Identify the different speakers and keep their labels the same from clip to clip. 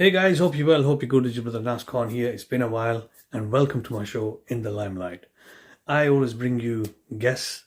Speaker 1: Hey guys, hope you're well, hope you're good. It's your brother Nascon here. It's been a while and welcome to my show In the Limelight. I always bring you guests,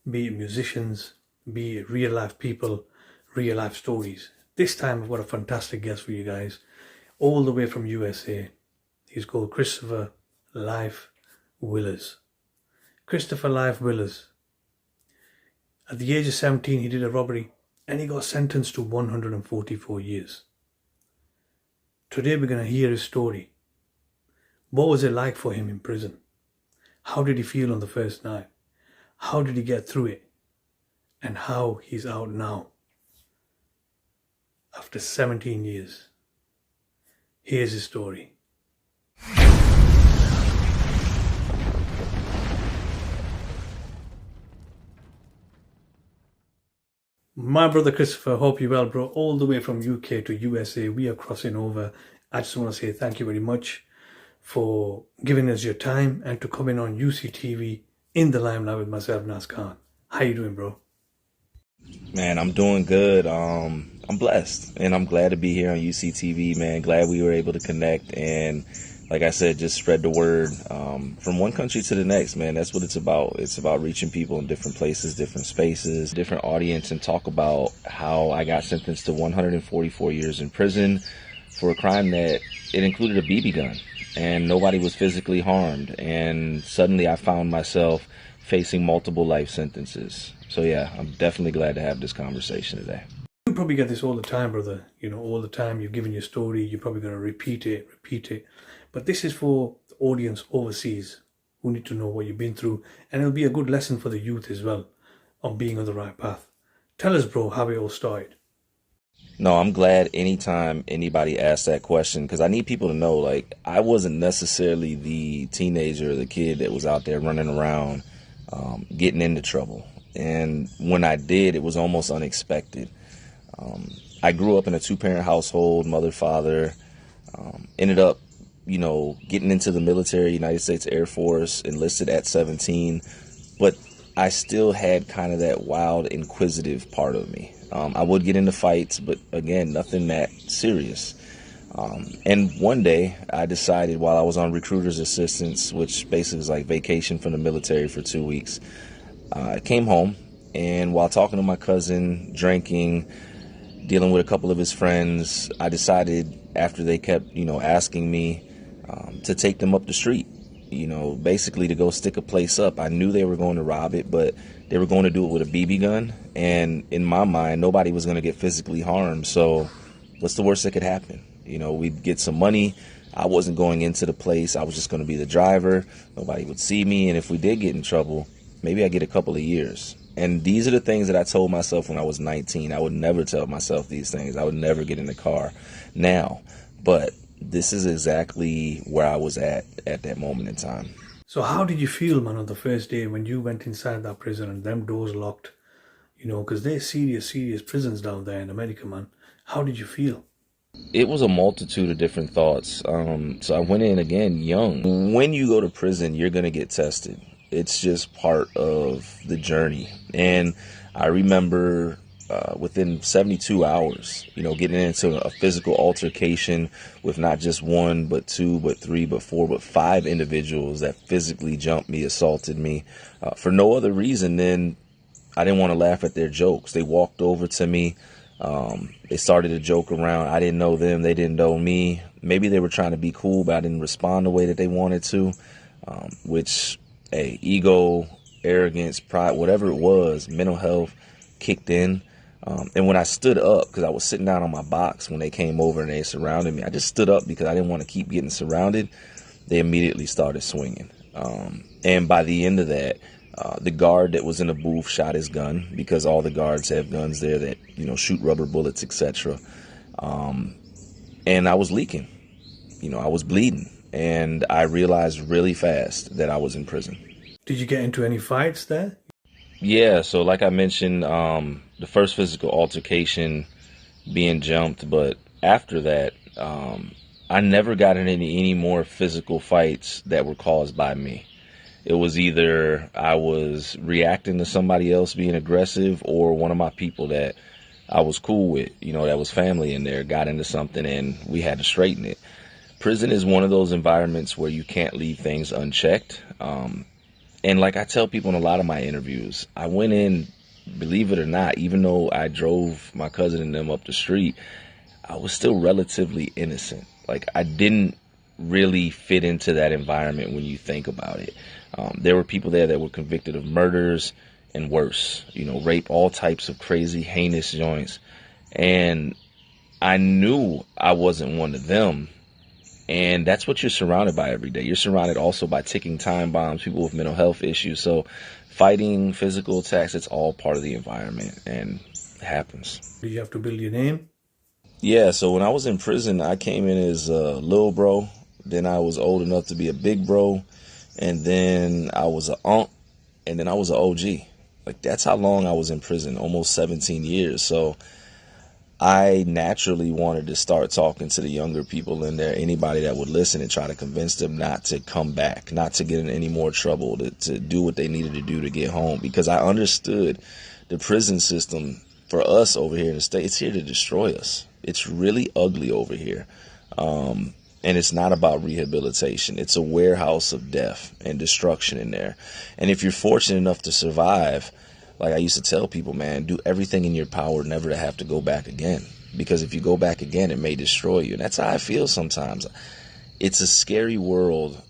Speaker 1: be it musicians, be it real life people, real life stories. This time I've got a fantastic guest for you guys, all the way from USA. He's called Christopher Life Willars. Christopher Life Willars. At the age of 17 he did a robbery and he got sentenced to 144 years. Today we're going to hear his story. What was it like for him in prison? How did he feel on the first night? How did he get through it? And how he's out now. After 17 years. Here's his story. My brother Christopher, hope you're well, bro. All the way from UK to USA, we are crossing over. I just want to say thank you very much for giving us your time and to coming on UCTV in the limelight with myself, Nascon. How you doing, bro?
Speaker 2: Man, I'm doing good. I'm blessed, and I'm glad to be here on UCTV, man. Glad we were able to connect, and like I said, just spread the word from one country to the next, man. That's what it's about. It's about reaching people in different places, different spaces, different audience, and talk about how I got sentenced to 144 years in prison for a crime that it included a BB gun, and nobody was physically harmed. And suddenly I found myself facing multiple life sentences. So yeah, I'm definitely glad to have this conversation today.
Speaker 1: You probably get this all the time, brother. You know, all the time you're giving your story, you're probably going to repeat it. But this is for the audience overseas who need to know what you've been through. And it'll be a good lesson for the youth as well on being on the right path. Tell us, bro, how it all started.
Speaker 2: No, I'm glad anytime anybody asks that question, because I need people to know, like, I wasn't necessarily the teenager or the kid that was out there running around getting into trouble. And when I did, it was almost unexpected. I grew up in a two-parent household, mother, father, ended up, getting into the military, United States Air Force, enlisted at 17, but I still had kind of that wild, inquisitive part of me. I would get into fights, but again, nothing that serious. And one day I decided, while I was on recruiter's assistance, which basically is like vacation from the military for 2 weeks, I came home, and while talking to my cousin, drinking, dealing with a couple of his friends, I decided, after they kept, asking me to take them up the street, basically to go stick a place up. I knew they were going to rob it, but they were going to do it with a BB gun. And in my mind, nobody was going to get physically harmed. So what's the worst that could happen? We'd get some money. I wasn't going into the place. I was just going to be the driver. Nobody would see me. And if we did get in trouble, maybe I'd get a couple of years. And these are the things that I told myself when I was 19. I would never tell myself these things. I would never get in the car now. But this is exactly where I was at that moment in time.
Speaker 1: So how did you feel, man, on the first day when you went inside that prison and them doors locked? Because they're serious prisons down there in America, man. How did you feel?
Speaker 2: It was a multitude of different thoughts. So I went in, again, young. When you go to prison, you're going to get tested. It's just part of the journey. And I remember within 72 hours, getting into a physical altercation with not just one, but two, but three, but four, but five individuals that physically jumped me, assaulted me for no other reason than I didn't want to laugh at their jokes. They walked over to me. They started to joke around. I didn't know them. They didn't know me. Maybe they were trying to be cool, but I didn't respond the way that they wanted to, which, ego, arrogance, pride, whatever it was, mental health kicked in. And when I stood up, because I was sitting down on my box when they came over and they surrounded me, I just stood up because I didn't want to keep getting surrounded. They immediately started swinging. And by the end of that, the guard that was in the booth shot his gun, because all the guards have guns there that, shoot rubber bullets, etc. And I was leaking. I was bleeding. And I realized really fast that I was in prison.
Speaker 1: Did you get into any fights there?
Speaker 2: Yeah, so like I mentioned, the first physical altercation, being jumped, but after that, I never got in any more physical fights that were caused by me. It was either I was reacting to somebody else being aggressive, or one of my people that I was cool with, that was family in there, got into something and we had to straighten it. Prison is one of those environments where you can't leave things unchecked. And like I tell people in a lot of my interviews, I went in, believe it or not, even though I drove my cousin and them up the street, I was still relatively innocent. Like, I didn't really fit into that environment when you think about it. There were people there that were convicted of murders and worse, rape, all types of crazy, heinous joints. And I knew I wasn't one of them. And that's what you're surrounded by every day. You're surrounded also by ticking time bombs, people with mental health issues. So fighting, physical attacks, it's all part of the environment and it happens.
Speaker 1: Did you have to build your name?
Speaker 2: Yeah, so when I was in prison, I came in as a little bro. Then I was old enough to be a big bro. And then I was an unk. And then I was an OG. Like, that's how long I was in prison, almost 17 years. So I naturally wanted to start talking to the younger people in there, anybody that would listen, and try to convince them not to come back, not to get in any more trouble, to do what they needed to do to get home. Because I understood the prison system for us over here in the States, it's here to destroy us. It's really ugly over here. And it's not about rehabilitation. It's a warehouse of death and destruction in there. And if you're fortunate enough to survive, like I used to tell people, man, do everything in your power never to have to go back again. Because if you go back again, it may destroy you. And that's how I feel sometimes. It's a scary world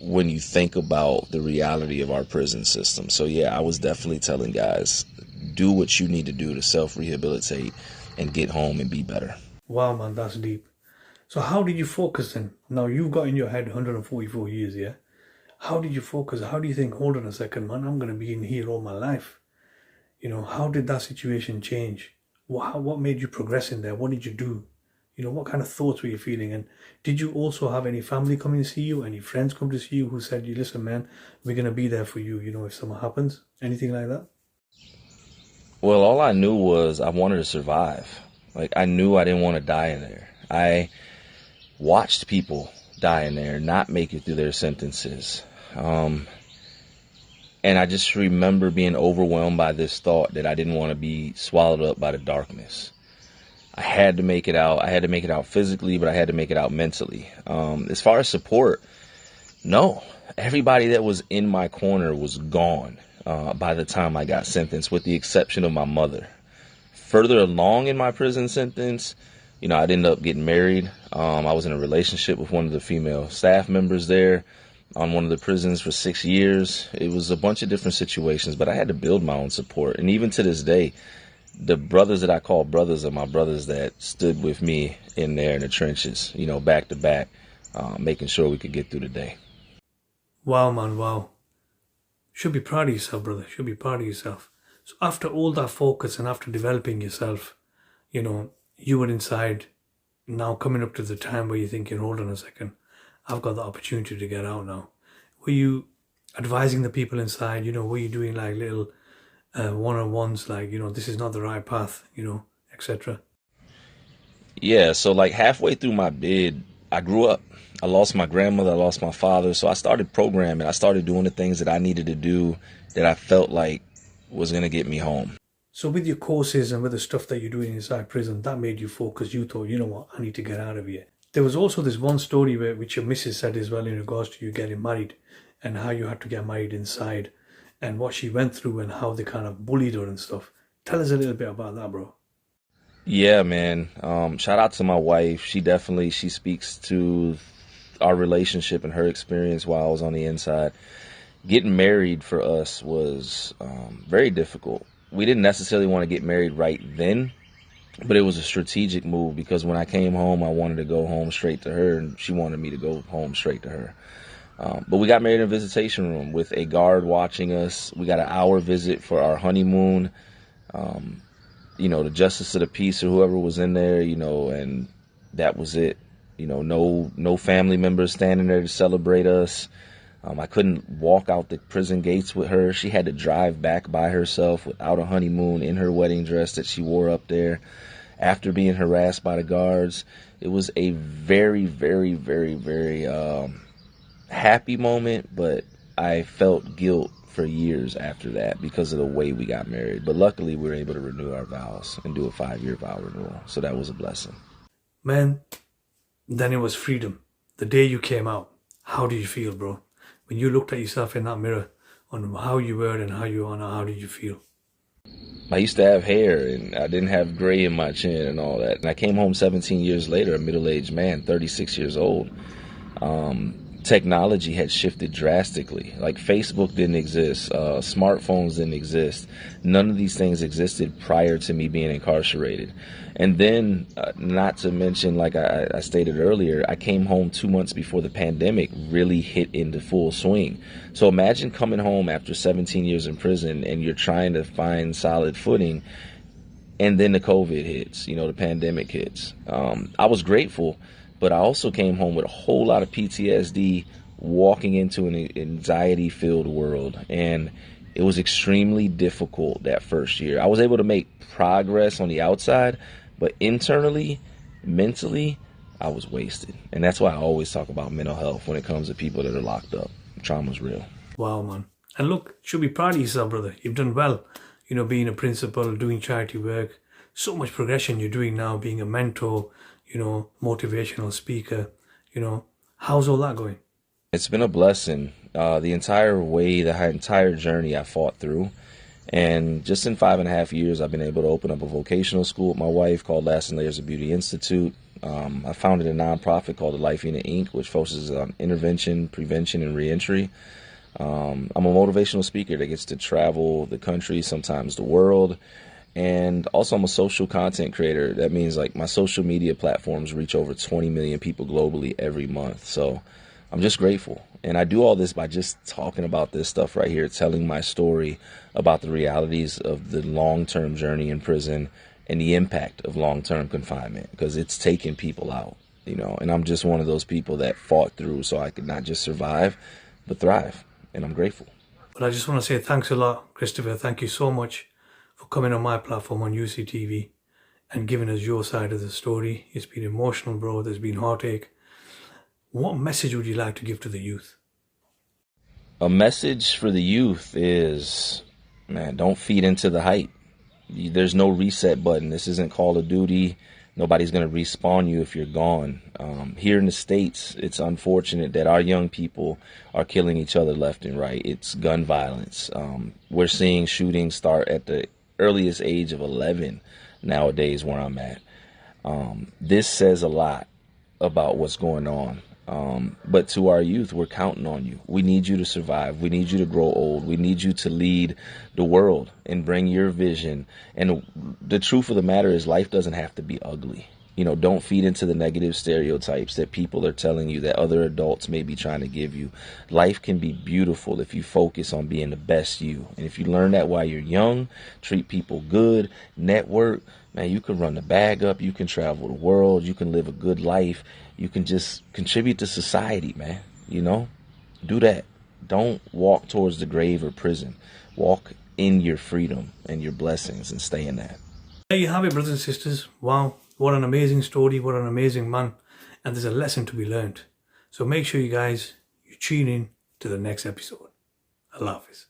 Speaker 2: when you think about the reality of our prison system. So yeah, I was definitely telling guys, do what you need to do to self-rehabilitate and get home and be better.
Speaker 1: Wow, man, that's deep. So how did you focus then? Now you've got in your head 144 years, yeah? How did you focus? How do you think, hold on a second, man, I'm going to be in here all my life? How did that situation change? What made you progress in there? What did you do? What kind of thoughts were you feeling? And did you also have any family coming to see you? Any friends come to see you who said, listen, man, we're going to be there for you, if something happens? Anything like that?
Speaker 2: Well, all I knew was I wanted to survive. Like, I knew I didn't want to die in there. I watched people die in there, not make it through their sentences. And I just remember being overwhelmed by this thought that I didn't want to be swallowed up by the darkness. I had to make it out. I had to make it out physically, but I had to make it out mentally. As far as support, no. Everybody that was in my corner was gone by the time I got sentenced, with the exception of my mother. Further along in my prison sentence, I'd end up getting married. I was in a relationship with one of the female staff members there on one of the prisons for 6 years. It was a bunch of different situations, but I had to build my own support. And even to this day, the brothers that I call brothers are my brothers that stood with me in there in the trenches, back to back, making sure we could get through the day.
Speaker 1: Wow, man, wow. Should be proud of yourself, brother. Should be proud of yourself. So after all that focus and after developing yourself, you were inside, now coming up to the time where you're thinking, hold on a second, I've got the opportunity to get out now. Were you advising the people inside, were you doing like little one-on-ones, like, this is not the right path, etc.?
Speaker 2: Yeah, so like halfway through my bid, I grew up. I lost my grandmother, I lost my father, so I started programming. I started doing the things that I needed to do that I felt like was going to get me home.
Speaker 1: So with your courses and with the stuff that you're doing inside prison, that made you focus. You thought, you know what, I need to get out of here. There was also this one story which your missus said as well, in regards to you getting married and how you had to get married inside and what she went through and how they kind of bullied her and stuff. Tell us a little bit about that, bro.
Speaker 2: Yeah, man. Shout out to my wife. She speaks to our relationship and her experience while I was on the inside. Getting married for us was very difficult. We didn't necessarily want to get married right then, but it was a strategic move because when I came home, I wanted to go home straight to her, and she wanted me to go home straight to her. But we got married in a visitation room with a guard watching us. We got an hour visit for our honeymoon. The justice of the peace or whoever was in there, and that was it. No family members standing there to celebrate us. I couldn't walk out the prison gates with her. She had to drive back by herself without a honeymoon in her wedding dress that she wore up there after being harassed by the guards. It was a very, very, very, very happy moment, but I felt guilt for years after that because of the way we got married. But luckily, we were able to renew our vows and do a 5-year vow renewal. So that was a blessing.
Speaker 1: Man, then it was freedom. The day you came out, how did you feel, bro? When you looked at yourself in that mirror on how you were and how you are now, how did you feel?
Speaker 2: I used to have hair and I didn't have gray in my chin and all that. And I came home 17 years later, a middle-aged man, 36 years old. Technology had shifted drastically. Like Facebook didn't exist, smartphones didn't exist. None of these things existed prior to me being incarcerated. And then, not to mention, like I stated earlier, I came home 2 months before the pandemic really hit into full swing. So imagine coming home after 17 years in prison and you're trying to find solid footing, and then the COVID hits, the pandemic hits. I was grateful, but I also came home with a whole lot of PTSD, walking into an anxiety-filled world. And it was extremely difficult that first year. I was able to make progress on the outside, but internally, mentally, I was wasted. And that's why I always talk about mental health when it comes to people that are locked up. Trauma's real.
Speaker 1: Wow, man. And look, you should be proud of yourself, brother. You've done well, being a principal, doing charity work. So much progression you're doing now, being a mentor, motivational speaker, how's all that going?
Speaker 2: It's been a blessing. The entire journey I fought through. And just in 5.5 years, I've been able to open up a vocational school with my wife called Lasting Layers of Beauty Institute. I founded a nonprofit called the Life Willars Inc., which focuses on intervention, prevention, and reentry. I'm a motivational speaker that gets to travel the country, sometimes the world. And also I'm a social content creator. That means like my social media platforms reach over 20 million people globally every month. So I'm just grateful. And I do all this by just talking about this stuff right here, telling my story about the realities of the long-term journey in prison and the impact of long-term confinement, because it's taking people out, and I'm just one of those people that fought through so I could not just survive, but thrive. And I'm grateful.
Speaker 1: But I just want to say thanks a lot, Christopher. Thank you so much for coming on my platform on UCTV and giving us your side of the story. It's been emotional, bro. There's been heartache. What message would you like to give to the youth?
Speaker 2: A message for the youth is, man, don't feed into the hype. There's no reset button. This isn't Call of Duty. Nobody's going to respawn you if you're gone. Here in the States, it's unfortunate that our young people are killing each other left and right. It's gun violence. We're seeing shootings start at the earliest age of 11 nowadays where I'm at. This says a lot about what's going on. But to our youth, we're counting on you. We need you to survive. We need you to grow old. We need you to lead the world and bring your vision. And the truth of the matter is life doesn't have to be ugly. Don't feed into the negative stereotypes that people are telling you that other adults may be trying to give you. Life can be beautiful if you focus on being the best you. And if you learn that while you're young, treat people good, network, man, you can run the bag up, you can travel the world, you can live a good life, you can just contribute to society, man. Do that. Don't walk towards the grave or prison. Walk in your freedom and your blessings and stay in that.
Speaker 1: There you have it, brothers and sisters. Wow. What an amazing story, what an amazing man. And there's a lesson to be learned. So make sure you tune in to the next episode. Allah Hafiz.